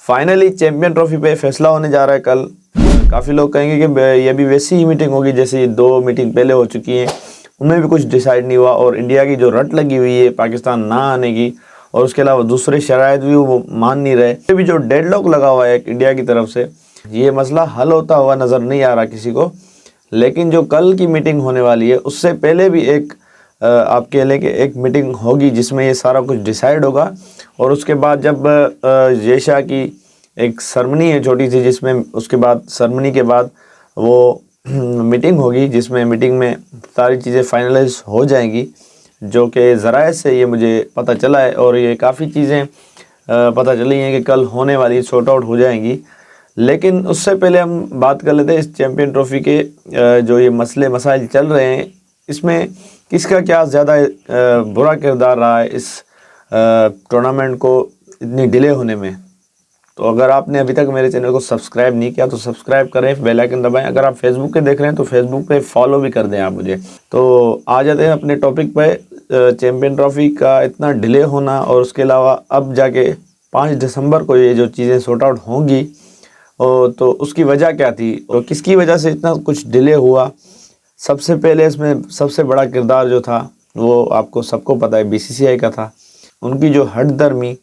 Finally champion trophy पे फैसला होने जा रहा है कल। काफ़ी लोग कहेंगे कि ये भी वैसी ही मीटिंग होगी जैसे ये 2 मीटिंग पहले हो चुकी हैं, उनमें भी कुछ डिसाइड नहीं हुआ और इंडिया की जो रट लगी हुई है पाकिस्तान ना आने की और उसके अलावा दूसरे शराइत भी वो मान नहीं रहे, ये भी जो डेडलॉक लगा हुआ है इंडिया की तरफ से, ये मसला हल होता हुआ नज़र नहीं आ रहा किसी को। लेकिन जो कल की मीटिंग होने वाली है उससे पहले भी एक आप कह लें कि एक मीटिंग होगी जिसमें ये सारा कुछ डिसाइड होगा और उसके बाद जब जेशा की एक सरमनी है छोटी सी, जिसमें उसके बाद सरमनी के बाद वो मीटिंग होगी जिसमें मीटिंग में सारी चीज़ें फाइनलाइज हो जाएंगी, जो कि ज़राए से ये मुझे पता चला है और ये काफ़ी चीज़ें पता चली हैं कि कल होने वाली सॉर्ट आउट हो जाएंगी। लेकिन उससे पहले हम बात कर लेते हैं इस चैम्पियन ट्रॉफी के जो ये मसले मसाइल चल रहे हैं, इसमें किसका क्या ज़्यादा बुरा किरदार रहा है इस टूर्नामेंट को इतनी डिले होने में। तो अगर आपने अभी तक मेरे चैनल को सब्सक्राइब नहीं किया तो सब्सक्राइब करें, बेल आइकन दबाएं। अगर आप फेसबुक पे देख रहे हैं तो फेसबुक पे फॉलो भी कर दें आप मुझे। तो आ जाते हैं अपने टॉपिक पे, चैम्पियन ट्रॉफी का इतना डिले होना और उसके अलावा अब जाके 5 दिसंबर को ये जो चीज़ें सॉर्ट आउट होंगी तो उसकी वजह क्या थी और किसकी वजह से इतना कुछ डिले हुआ। सबसे पहले इसमें सबसे बड़ा किरदार जो था वो आपको सबको पता है बीसीसीआई का था। उनकी जो हठधर्मी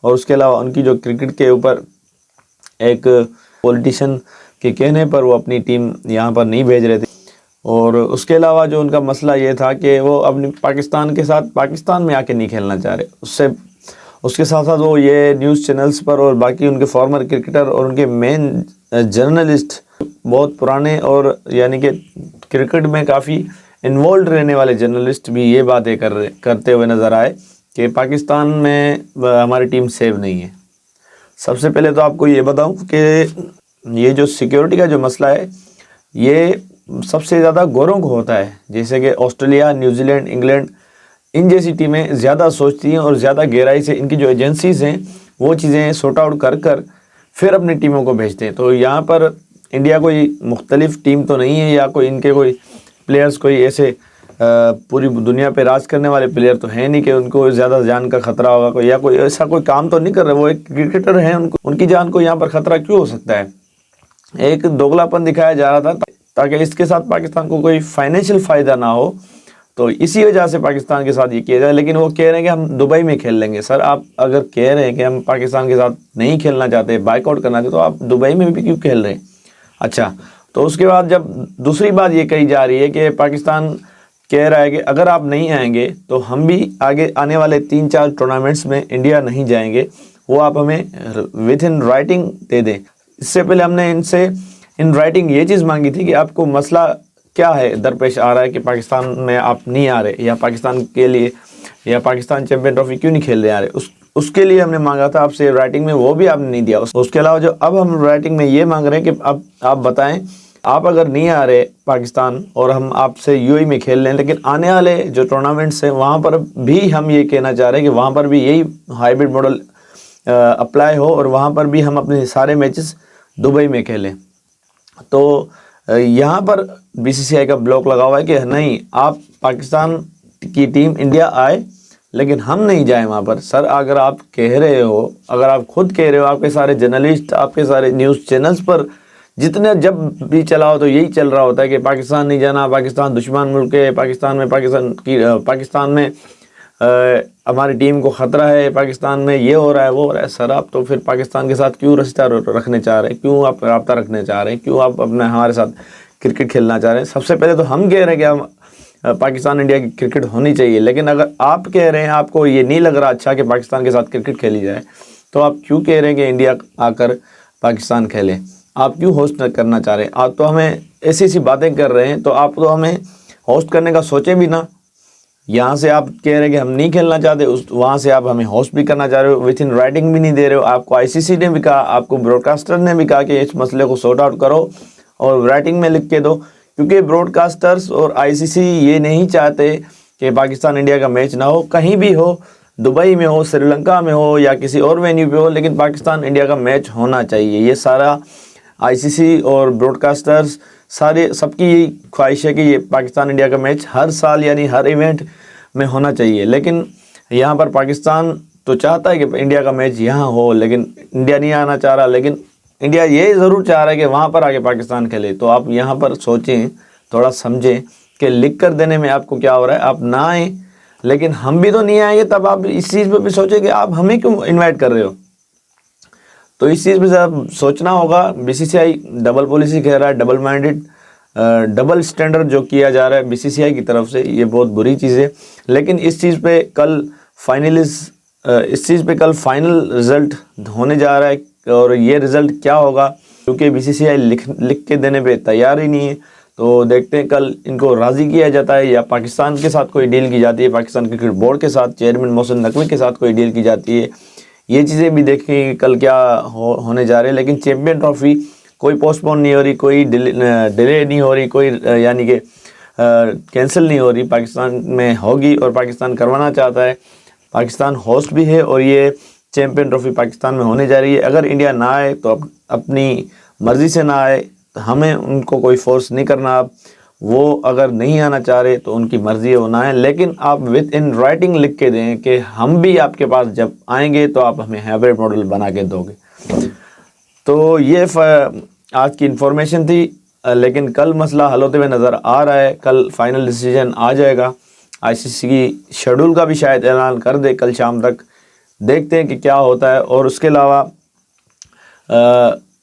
और उसके अलावा उनकी जो क्रिकेट के ऊपर एक पॉलिटिशियन के कहने पर वो अपनी टीम यहाँ पर नहीं भेज रहे थे, और उसके अलावा जो उनका मसला ये था कि वो अपनी पाकिस्तान के साथ पाकिस्तान में आके नहीं खेलना चाह रहे। उसके साथ साथ वो ये न्यूज़ चैनल्स पर और बाकी उनके फॉर्मर क्रिकेटर और उनके मेन जर्नलिस्ट, बहुत पुराने और यानी कि क्रिकेट में काफ़ी इन्वॉल्व रहने वाले जर्नलिस्ट भी ये बातें करते हुए नज़र आए कि पाकिस्तान में हमारी टीम सेव नहीं है। सबसे पहले तो आपको ये बताऊं कि ये जो सिक्योरिटी का जो मसला है ये सबसे ज़्यादा गोरों को होता है, जैसे कि ऑस्ट्रेलिया, न्यूजीलैंड, इंग्लैंड, इन जैसी टीमें ज़्यादा सोचती हैं और ज़्यादा गहराई से इनकी जो एजेंसीज़ हैं वो चीज़ें सॉर्ट आउट कर फिर अपनी टीमों को भेजते हैं। तो यहाँ पर इंडिया कोई मुख्तलिफ टीम तो नहीं है या कोई इनके कोई प्लेयर्स कोई ऐसे पूरी दुनिया पे राज करने वाले प्लेयर तो हैं नहीं कि उनको ज़्यादा जान का ख़तरा होगा कोई, या कोई ऐसा कोई काम तो नहीं कर रहे। वो एक क्रिकेटर हैं, उनकी जान को यहाँ पर ख़तरा क्यों हो सकता है। एक दोगलापन दिखाया जा रहा था ताकि इसके साथ पाकिस्तान को कोई फाइनेंशियल फ़ायदा ना हो, तो इसी वजह से पाकिस्तान के साथ ये किया जाए। लेकिन वो कह रहे हैं कि हम दुबई में खेल लेंगे। सर, आप अगर कह रहे हैं कि हम पाकिस्तान के साथ नहीं खेलना चाहते, बाइकआउट करना चाहते, तो आप दुबई में भी क्यों खेल रहे हैं। अच्छा, तो उसके बाद जब दूसरी बात ये कही जा रही है कि पाकिस्तान कह रहा है कि अगर आप नहीं आएंगे तो हम भी आगे आने वाले 3-4 टूर्नामेंट्स में इंडिया नहीं जाएंगे, वो आप हमें विद इन राइटिंग दे दें। इससे पहले हमने इनसे इन राइटिंग ये चीज़ मांगी थी कि आपको मसला क्या है दरपेश आ रहा है कि पाकिस्तान में आप नहीं आ रहे, या पाकिस्तान के लिए या पाकिस्तान चैंपियन ट्रॉफी क्यों नहीं खेल रहे आ रहे। उसके लिए हमने मांगा था आपसे राइटिंग में, वो भी आपने नहीं दिया। उसके अलावा जो अब हम राइटिंग में ये मांग रहे हैं कि अब आप बताएं, आप अगर नहीं आ रहे पाकिस्तान और हम आपसे यूएई में खेल लें, लेकिन आने वाले जो टूर्नामेंट्स हैं वहाँ पर भी हम ये कहना चाह रहे हैं कि वहाँ पर भी यही हाइब्रिड मॉडल अप्लाई हो और वहाँ पर भी हम अपने सारे मैचेस दुबई में खेलें। तो यहाँ पर बीसीसीआई का ब्लॉक लगा हुआ है कि नहीं, आप पाकिस्तान की टीम इंडिया आए लेकिन हम नहीं जाए वहाँ पर। सर, अगर आप कह रहे हो, अगर आप खुद कह रहे हो, आपके सारे जर्नलिस्ट, आपके सारे न्यूज़ चैनल्स पर जितने जब भी चलाओ तो यही चल रहा होता है कि पाकिस्तान नहीं जाना, पाकिस्तान दुश्मन मुल्क है, पाकिस्तान में हमारी टीम को ख़तरा है, पाकिस्तान में ये हो रहा है वो हो रहा है। सर, आप तो फिर पाकिस्तान के साथ क्यों रिश्ता रखने चाह रहे हैं, क्यों आप रब्ता रखने चाह रहे हैं, क्यों आप अपने हमारे साथ क्रिकेट खेलना चाह रहे हैं। सबसे पहले तो हम कह रहे हैं कि हम पाकिस्तान इंडिया की क्रिकेट होनी चाहिए, लेकिन अगर आप कह रहे हैं आपको ये नहीं लग रहा अच्छा कि पाकिस्तान के साथ क्रिकेट खेली जाए, तो आप क्यों कह रहे हैं कि इंडिया आकर पाकिस्तान खेले। आप क्यों होस्ट करना चाह रहे हैं। आप तो हमें ऐसी ऐसी बातें कर रहे हैं, तो आप तो हमें होस्ट करने का सोचें भी ना। यहाँ से आप कह रहे हैं कि हम नहीं खेलना चाहते, वहाँ से आप हमें होस्ट भी करना चाह रहे हो, विथ इन राइटिंग भी नहीं दे रहे हो। आपको आईसीसी ने भी कहा, आपको ब्रॉडकास्टर ने भी कहा कि इस मसले को सॉर्ट आउट करो और राइटिंग में लिख के दो, क्योंकि ब्रॉडकास्टर्स और आईसीसी ये नहीं चाहते कि पाकिस्तान इंडिया का मैच ना हो, कहीं भी हो, दुबई में हो, श्रीलंका में हो या किसी और वेन्यू पे हो, लेकिन पाकिस्तान इंडिया का मैच होना चाहिए। ये सारा आईसीसी और ब्रॉडकास्टर्स सारे सबकी यही ख्वाहिश है कि ये पाकिस्तान इंडिया का मैच हर साल यानी हर इवेंट में होना चाहिए। लेकिन यहाँ पर पाकिस्तान तो चाहता है कि इंडिया का मैच यहाँ हो, लेकिन इंडिया नहीं आना चाह रहा। लेकिन इंडिया ये ज़रूर चाह रहा है कि वहाँ पर आके पाकिस्तान खेले। तो आप यहाँ पर सोचें, थोड़ा समझें कि लिख कर देने में आपको क्या हो रहा है। आप ना आए, लेकिन हम भी तो नहीं आएंगे, तब आप इस चीज़ पे भी सोचें कि आप हमें क्यों इन्वाइट कर रहे हो। तो इस चीज़ पे आप सोचना होगा। बीसीसीआई डबल पॉलिसी कह रहा है, डबल माइंडेड, डबल स्टैंडर्ड जो किया जा रहा है बीसीसीआई की तरफ से, ये बहुत बुरी चीज़ है। लेकिन इस चीज़ पे कल फाइनल रिज़ल्ट होने जा रहा है, और ये रिज़ल्ट क्या होगा, क्योंकि बीसीसीआई लिख के देने पे तैयार ही नहीं है। तो देखते हैं कल इनको राज़ी किया जाता है या पाकिस्तान के साथ कोई डील की जाती है, पाकिस्तान क्रिकेट बोर्ड के साथ, चेयरमैन मोहसिन नकवी के साथ कोई डील की जाती है। ये चीज़ें भी देखें कल क्या होने जा रहे हैं। लेकिन चैम्पियन ट्रॉफी कोई पोस्टपोन नहीं हो रही, कोई डिले नहीं हो रही, कोई यानी कि कैंसिल नहीं हो रही, पाकिस्तान में होगी और पाकिस्तान करवाना चाहता है। पाकिस्तान होस्ट भी है और ये चैम्पियन ट्रॉफी पाकिस्तान में होने जा रही है। अगर इंडिया ना आए तो अपनी मर्ज़ी से ना आए, तो हमें उनको कोई फोर्स नहीं करना। आप वो अगर नहीं आना चाह रहे तो उनकी मर्ज़ी है, वो ना आए। लेकिन आप विद इन राइटिंग लिख के दें कि हम भी आपके पास जब आएंगे तो आप हमें हाइब्रिड मॉडल बना के दोगे। तो ये आज की इन्फॉर्मेशन थी। लेकिन कल मसला हल होते हुए नज़र आ रहा है। कल फाइनल डिसीजन आ जाएगा। आईसीसी की शेड्यूल का भी शायद ऐलान कर दे कल शाम तक। देखते हैं कि क्या होता है। और उसके अलावा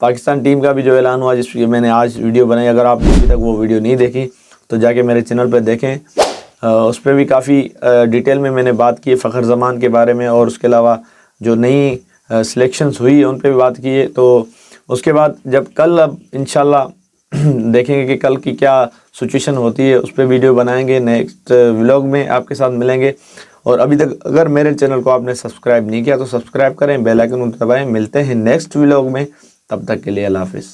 पाकिस्तान टीम का भी जो ऐलान हुआ, जिस पर मैंने आज वीडियो बनाई, अगर आपने अभी तक वो वीडियो नहीं देखी तो जाके मेरे चैनल पर देखें। उस पर भी काफ़ी डिटेल में मैंने बात की है फ़खर ज़मान के बारे में, और उसके अलावा जो नई सिलेक्शंस हुई है उन पर भी बात की है। तो उसके बाद जब कल अब इंशाल्लाह देखेंगे कि कल की क्या सिचुएशन होती है, उस पर वीडियो बनाएंगे। नेक्स्ट व्लॉग में आपके साथ मिलेंगे। और अभी तक अगर मेरे चैनल को आपने सब्सक्राइब नहीं किया तो सब्सक्राइब करें, बेल आइकन दबाएं। मिलते हैं नेक्स्ट व्लॉग में, तब तक के लिए अल्लाह हाफिज़।